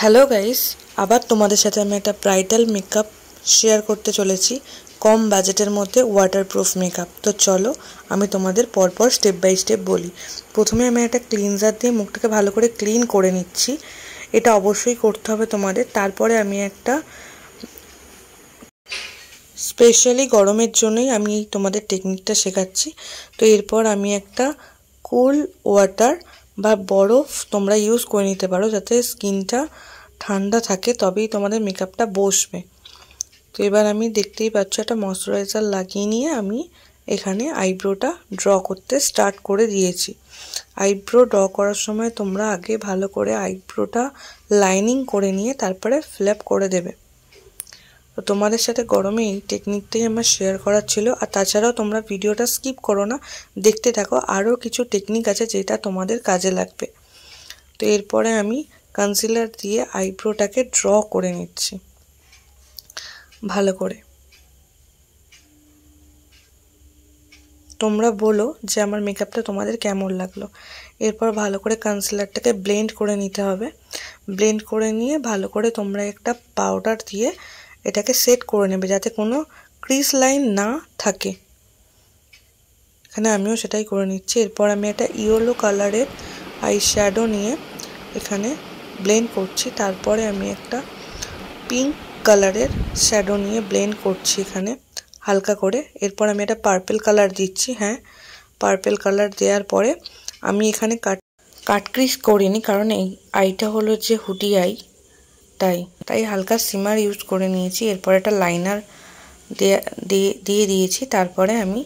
Hello guys, আবার তোমাদের সাথে আমি একটা ব্রাইডাল মেকআপ শেয়ার করতে চলেছি কম বাজেটের মধ্যে ওয়াটারপ্রুফ মেকআপ। তো চলো আমি তোমাদের পরপর স্টেপ বাই স্টেপ বলি। প্রথমে আমি একটা ক্লিনজার দিয়ে মুখটাকে ভালো করে ক্লিন করে নিচ্ছি, এটা অবশ্যই করতে হবে তোমাদের। তারপরে আমি একটা স্পেশালি গরমের জন্যই আমি তোমাদের টেকনিকটা শেখাচ্ছি। তো এরপর আমি একটা কুল ওয়াটার বা বরফ তোমরা ইউজ করে নিতে পারো, যাতে স্কিনটা ঠান্ডা থাকে, তবেই তোমাদের মেকআপটা বসবে। তো এবার আমি দেখতেই পাচ্ছ একটা ময়শ্চারাইজার লাগিয়ে নিয়ে আমি এখানে আইব্রোটা ড্র করতে স্টার্ট করে দিয়েছি। আইব্রো ড্র করার সময় তোমরা আগে ভালো করে আইব্রোটা লাইনিং করে নিয়ে তারপরে ফ্ল্যাপ করে দেবে। তো তোমাদের সাথে গরমে এই টেকনিকটাই আমার শেয়ার করার ছিল। আর তাছাড়াও তোমরা ভিডিওটা স্কিপ করো না, দেখতে থাকো, আরও কিছু টেকনিক আছে যেটা তোমাদের কাজে লাগবে। তো এরপরে আমি কনসিলার দিয়ে আইব্রোটাকে ড্র করে নিচ্ছি ভালো করে। তোমরা বলো যে আমার মেকআপটা তোমাদের কেমন লাগলো। এরপর ভালো করে কনসিলারটাকে ব্লেন্ড করে নিতে হবে। ব্লেন্ড করে নিয়ে ভালো করে তোমরা একটা পাউডার দিয়ে এটাকে সেট করে নেবে, যাতে কোনো ক্রিজ লাইন না থাকে। এখানে আমিও সেটাই করে নিচ্ছি। এরপর আমি একটা ইয়েলো কালারের আই শ্যাডো নিয়ে এখানে ব্লেন্ড করছি। তারপরে আমি একটা পিঙ্ক কালারের শ্যাডো নিয়ে ব্লেন্ড করছি এখানে হালকা করে। এরপর আমি একটা পার্পল কালার দিচ্ছি। হ্যাঁ, পার্পল কালার দেওয়ার পরে আমি এখানে কাট ক্রিজ করিনি, কারণ এই আইটা হলো যে হুডি আই, তাই হালকা সিমার ইউজ করে নিয়েছি। এরপর একটা লাইনার দিয়ে দিয়েছি। তারপরে আমি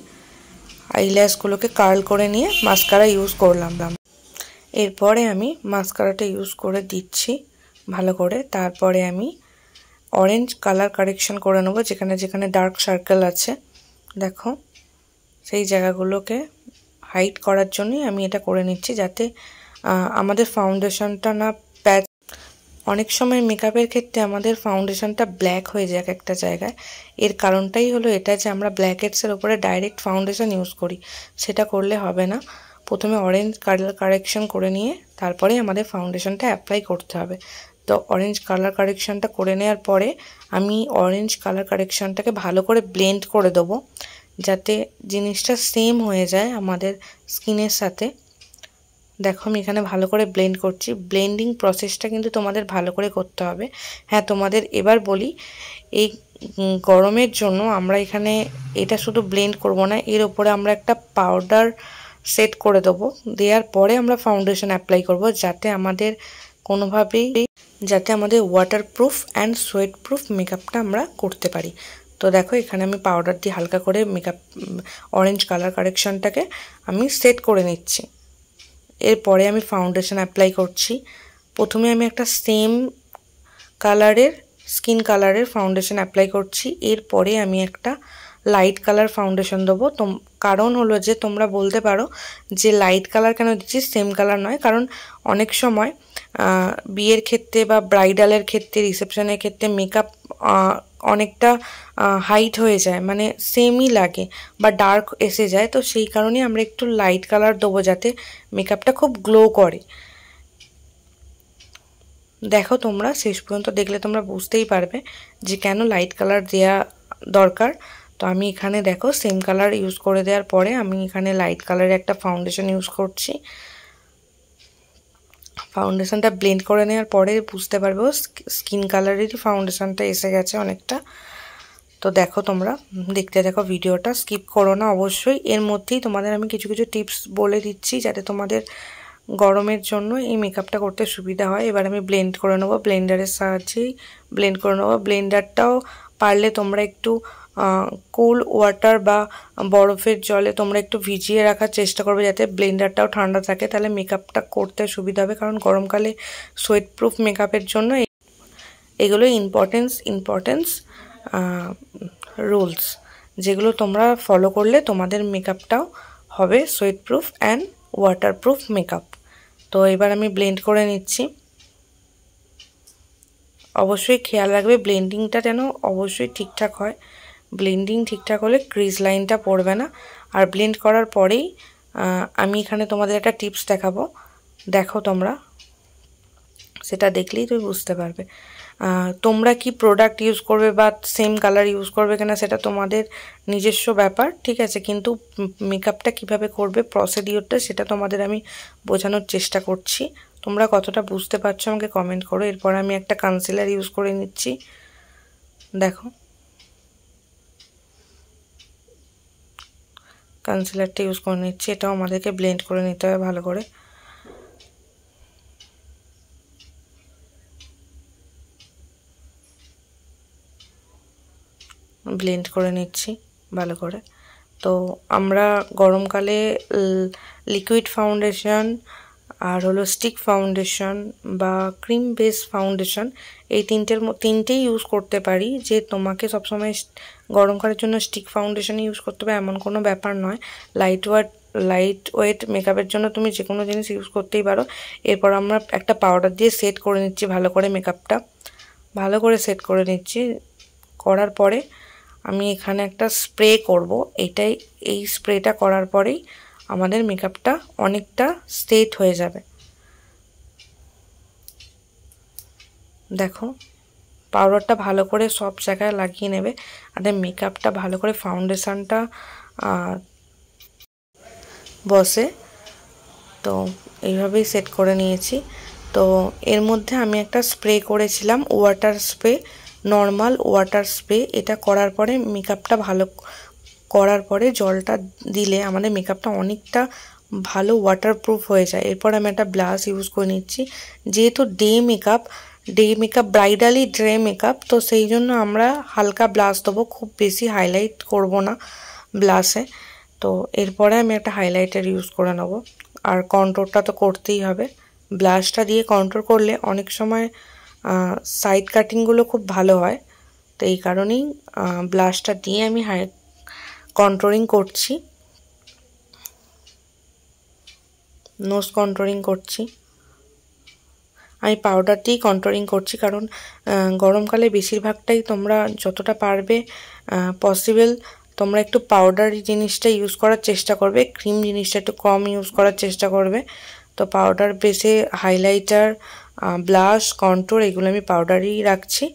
আইল্যাশগুলোকে কার্ল করে নিয়ে মাস্কারা ইউজ করলাম। এরপরে আমি মাস্কারাটা ইউজ করে দিচ্ছি ভালো করে। তারপরে আমি অরেঞ্জ কালার কারেকশন করে নেবো, যেখানে যেখানে ডার্ক সার্কেল আছে দেখো, সেই জায়গাগুলোকে হাইড করার জন্যই আমি এটা করে নিচ্ছি, যাতে আমাদের ফাউন্ডেশনটা না প্যাচ। অনেক সময় মেকআপের ক্ষেত্রে আমাদের ফাউন্ডেশনটা ব্ল্যাক হয়ে যায় একটা জায়গায়। এর কারণটাই হলো এটা যে আমরা ব্ল্যাক হেডসের ওপরে ডাইরেক্ট ফাউন্ডেশন ইউজ করি, সেটা করলে হবে না। প্রথমে অরেঞ্জ কালার কারেকশন করে নিয়ে তারপরে আমাদের ফাউন্ডেশনটা অ্যাপ্লাই করতে হবে। তো অরেঞ্জ কালার কারেকশনটা করে নেওয়ার পরে আমি অরেঞ্জ কালার কারেকশনটাকে ভালো করে ব্লেন্ড করে দেবো, যাতে জিনিসটা সেম হয়ে যায় আমাদের স্কিনের সাথে। দেখো আমি এখানে ভালো করে ব্লেন্ড করছি। ব্লেন্ডিং প্রসেসটা কিন্তু তোমাদের ভালো করে করতে হবে। হ্যাঁ, তোমাদের এবার বলি, এই গরমের জন্য আমরা এখানে এটা শুধু ব্লেন্ড করব না, এর ওপরে আমরা একটা পাউডার সেট করে দেবো। দেওয়ার পরে আমরা ফাউন্ডেশন অ্যাপ্লাই করব, যাতে আমাদের কোনোভাবেই ওয়াটারপ্রুফ অ্যান্ড সোয়েট প্রুফ মেকআপটা আমরা করতে পারি। তো দেখো এখানে আমি পাউডার দিয়ে হালকা করে মেকআপ অরেঞ্জ কালার কারেকশনটাকে আমি সেট করে নিচ্ছি। এরপরে আমি ফাউন্ডেশন অ্যাপ্লাই করছি। প্রথমে আমি একটা সেম কালারের স্কিন কালারের ফাউন্ডেশন অ্যাপ্লাই করছি। এরপরে আমি একটা লাইট কালার ফাউন্ডেশন দেবো। কারণ হলো যে তোমরা বলতে পারো যে লাইট কালার কেন দিচ্ছি, সেম কালার নয়। কারণ অনেক সময় বিয়ের ক্ষেত্রে বা ব্রাইডালের ক্ষেত্রে, রিসেপশনের ক্ষেত্রে মেকআপ অনেকটা হাইট হয়ে যায়, মানে সেমই লাগে বা ডার্ক এসে যায়। তো সেই কারণে আমরা একটু লাইট কালার দেবো, যাতে মেকআপটা খুব গ্লো করে। দেখো তোমরা শেষ পর্যন্ত দেখলে তোমরা বুঝতেই পারবে যে কেন লাইট কালার দেওয়া দরকার। তো আমি এখানে দেখো সেম কালার ইউজ করে দেওয়ার পরে আমি এখানে লাইট কালারের একটা ফাউন্ডেশন ইউজ করছি। ফাউন্ডেশনটা ব্লেন্ড করে নেওয়ার পরে বুঝতে পারবো স্কিন কালারেরই ফাউন্ডেশনটা এসে গেছে অনেকটা। তো দেখো তোমরা দেখতে দেখো, ভিডিওটা স্কিপ করো না অবশ্যই। এর মধ্যেই তোমাদের আমি কিছু কিছু টিপস বলে দিচ্ছি, যাতে তোমাদের গরমের জন্য এই মেকআপটা করতে সুবিধা হয়। এবার আমি ব্লেন্ড করে নেবো, ব্লেন্ডারের সাহায্যেই ব্লেন্ড করে নেবো। ব্লেন্ডারটাও পারলে তোমরা একটু কুল ওয়াটার বা বরফের জলে তোমরা একটু ভিজিয়ে রাখার চেষ্টা করবে, যাতে ব্লেন্ডারটাও ঠান্ডা থাকে, তাহলে মেকআপটা করতে সুবিধা হবে। কারণ গরমকালে সোয়েট প্রুফ মেকআপের জন্য এগুলো ইম্পর্টেন্স রুলস, যেগুলো তোমরা ফলো করলে তোমাদের মেকআপটাও হবে sweat proof and waterproof makeup. তো এবার আমি ব্লেন্ড করে নিচ্ছি। অবশ্যই খেয়াল রাখবে ব্লেন্ডিংটা যেন অবশ্যই ঠিকঠাক হয়। ব্লেন্ডিং ঠিকঠাক হলে ক্রিজ লাইনটা পড়বে না। আর ব্লেন্ড করার পরেই আমি এখানে তোমাদের একটা টিপস দেখাবো। দেখো তোমরা সেটা দেখলেই তুমি বুঝতে পারবে। তোমরা কি প্রোডাক্ট ইউজ করবে বা সেম কালার ইউজ করবে কিনা সেটা তোমাদের নিজস্ব ব্যাপার, ঠিক আছে, কিন্তু মেকআপটা কিভাবে করবে প্রসিডিওরটা সেটা তোমাদের আমি বোঝানোর চেষ্টা করছি। তোমরা কতটা বুঝতে পারছো আমাকে কমেন্ট করো। এরপর আমি একটা কনসিলার ইউজ করে নিচ্ছি। দেখো কনসিলারটা ইউজ করে নিচ্ছি, এটাও আমাদেরকে ব্লেন্ড করে নিতে হবে ভালো করে। ব্লেন্ড করে নিচ্ছি ভালো করে। তো আমরা গরমকালে লিকুইড ফাউন্ডেশন আর হলো স্টিক ফাউন্ডেশন বা ক্রিম বেস ফাউন্ডেশন এই তিনটেই ইউজ করতে পারি। যে তোমাকে সবসময় গরমকালের জন্য স্টিক ফাউন্ডেশন ইউজ করতে হবে এমন কোনো ব্যাপার নয়। লাইট ওয়েট মেকআপের জন্য তুমি যে কোনো জিনিস ইউজ করতেই পারো। এরপর আমরা একটা পাউডার দিয়ে সেট করে নিচ্ছি ভালো করে, মেকআপটা ভালো করে সেট করে নিচ্ছি। করার পরে আমি এখানে একটা স্প্রে করব। এই স্প্রেটা করার পরেই আমাদের মেকআপটা অনেকটা সেট হয়ে যাবে। দেখো পাউডারটা ভালো করে সব জায়গায় লাগিয়ে নেবে আর মেকআপটা ভালো করে ফাউন্ডেশনটা বসে। তো এইভাবেই সেট করে নিয়েছি। তো এর মধ্যে আমি একটা স্প্রে করেছিলাম, water spray, normal water spray. এটা করার পরে মেকআপটা ভালো করার পরে জলটা দিলে আমাদের মেকআপটা অনেকটা ভালো ওয়াটারপ্রুফ হয়ে যায়। এরপর আমি একটা ব্লাশ ইউজ করে নিচ্ছি। যেহেতু ডে মেকআপ ব্রাইডালি ডে মেকআপ, তো সেই জন্য আমরা হালকা ব্লাশ দেবো, খুব বেশি হাইলাইট করব না ব্লাশে। তো এরপরে আমি একটা হাইলাইটার ইউজ করে নেবো। আর কন্ট্রোরটা তো করতেই হবে। ব্লাশটা দিয়ে কন্ট্রোর করলে অনেক সময় সাইড কাটিংগুলো খুব ভালো হয়। তো এই কারণেই ব্লাশটা দিয়ে আমি কন্ট্রোরিং করছি, নোজ কন্ট্রোরিং করছি। আমি পাউডার দিয়েই কন্ট্রোরিং করছি, কারণ গরমকালে বেশিরভাগটাই তোমরা যতটা পারবে পসিবল তোমরা একটু পাউডারি জিনিসটা ইউজ করার চেষ্টা করবে, ক্রিম জিনিসটা একটু কম ইউজ করার চেষ্টা করবে। তো পাউডার বেসে হাইলাইটার, ব্লাশ, কন্ট্রোর এগুলো আমি পাউডারই রাখছি।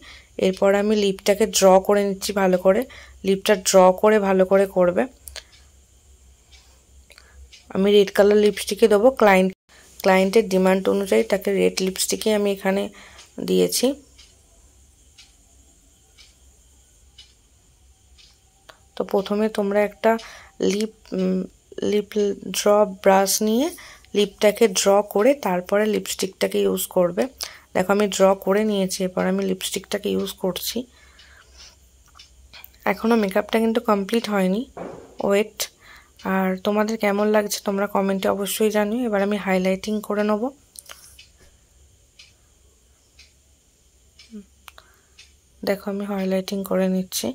এরপর আমি লিপটাকে ড্র করে নিচ্ছি ভালো করে। লিপটা ড্র করে ভালো করে করবে। আমি রেড কালার লিপস্টিকে দেবো, ক্লায়েন্টের ডিমান্ড অনুযায়ী তাকে রেড লিপস্টিকই আমি এখানে দিয়েছি। তো প্রথমে তোমরা একটা লিপ ড্র ব্রাশ নিয়ে লিপটাকে ড্র করে তারপরে লিপস্টিকটাকে ইউজ করবে। দেখো আমি ড্র করে নিয়েছি, এরপর আমি লিপস্টিকটাকে ইউজ করছি। এখনও মেকআপটা কিন্তু কমপ্লিট হয়নি, ওয়েট। আর তোমাদের কেমন লাগছে তোমরা কমেন্টে অবশ্যই জানিও। এবার আমি হাইলাইটিং করে নেব। দেখো আমি হাইলাইটিং করে নিচ্ছি।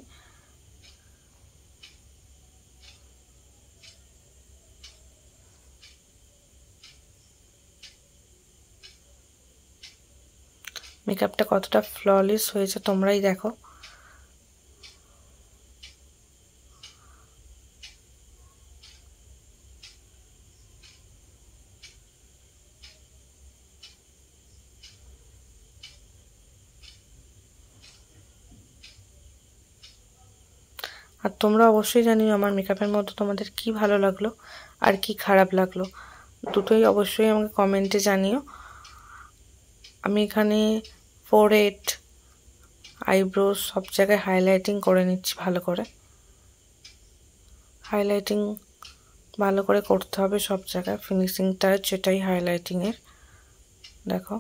মেকআপটা কতটা ফ্ললেস হয়েছে তোমরাই দেখো। আর তোমরা অবশ্যই জানিও আমার মেকআপের মধ্যে তোমাদের কি ভালো লাগলো আর কি খারাপ লাগলো, দুটোই অবশ্যই আমাকে কমেন্টে জানিও। আমি এখানে ফোরহেড, আইব্রোজ সব জায়গায় হাইলাইটিং করে নিচ্ছি ভালো করে। হাইলাইটিং ভালো করে করতে হবে সব জায়গায়, ফিনিশিং টাচ যেটাই হাইলাইটিংয়ের। দেখো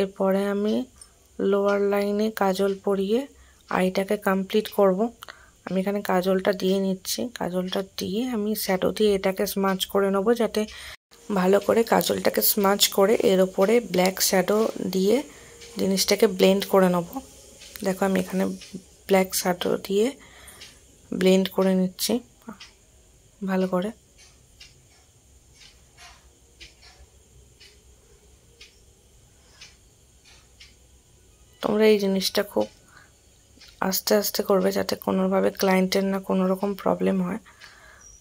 এরপরে আমি লোয়ার লাইনে কাজল পরিয়ে আইটাকে কমপ্লিট করব। আমি এখানে কাজলটা দিয়ে নিচ্ছি। কাজলটা দিয়ে আমি শ্যাডো দিয়ে এটাকে স্মাচ করে নেবো, যাতে ভালো করে কাজলটাকে স্মাচ করে এর ওপরে ব্ল্যাক শ্যাডো দিয়ে জিনিসটাকে ব্লেন্ড করে নেব। দেখো আমি এখানে ব্ল্যাক শ্যাডো দিয়ে ব্লেন্ড করে নিচ্ছি ভালো করে। তোমরা এই জিনিসটা খুব আস্তে আস্তে করবে যাতে কোনোভাবে ক্লায়েন্টের না কোনো রকম প্রবলেম হয়।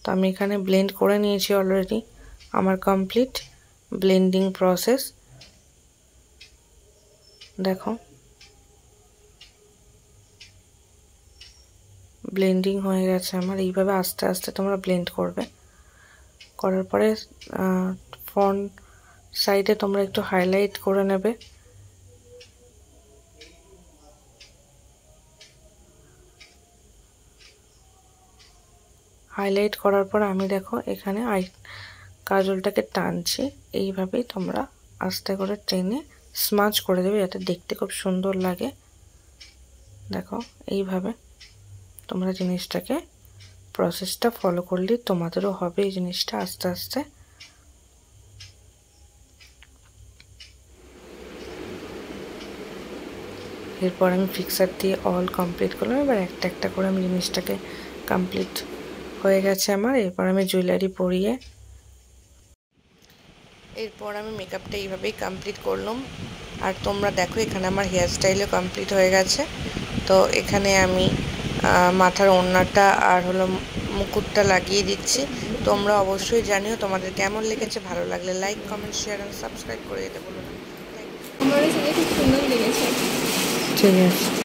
তো আমি এখানে ব্লেন্ড করে নিয়েছি অলরেডি, আমার কমপ্লিট ব্লেন্ডিং প্রসেস। দেখো ব্লেন্ডিং হয়ে গেছে আমার। এইভাবে আস্তে আস্তে তোমরা ব্লেন্ড করবে। করার পরে ফ্রন্ট সাইডে তোমরা একটু হাইলাইট করে নেবে। হাইলাইট করার পর আমি দেখো এখানে কাজলটাকে টানছি। এইভাবেই তোমরা আস্তে করে টেনে স্মাচ করে দেবে যাতে দেখতে খুব সুন্দর লাগে। দেখো এইভাবে তোমরা জিনিসটাকে প্রসেসটা ফলো করলেই তোমাদেরও হবে এই জিনিসটা আস্তে আস্তে। এরপর আমি ফিক্সার দিয়ে অল কমপ্লিট করলাম। এবার একটা একটা করে আমি জিনিসটাকে কমপ্লিট হয়ে গেছে আমার। এরপর আমি জুয়েলারি পরিয়ে এরপর আমি মেকআপটা এইভাবেই কমপ্লিট করলাম। আর তোমরা দেখো এখানে আমার হেয়ার স্টাইলও কমপ্লিট হয়ে গেছে। তো এখানে আমি মাথার ওড়নাটা আর হলো মুকুটটা লাগিয়ে দিচ্ছি। তোমরা অবশ্যই জানিও তোমাদের কেমন লেগেছে। ভালো লাগলে like, comment, share and subscribe করে দিতে বলো না। আমার খুব সুন্দর লেগেছে। ঠিক আছে।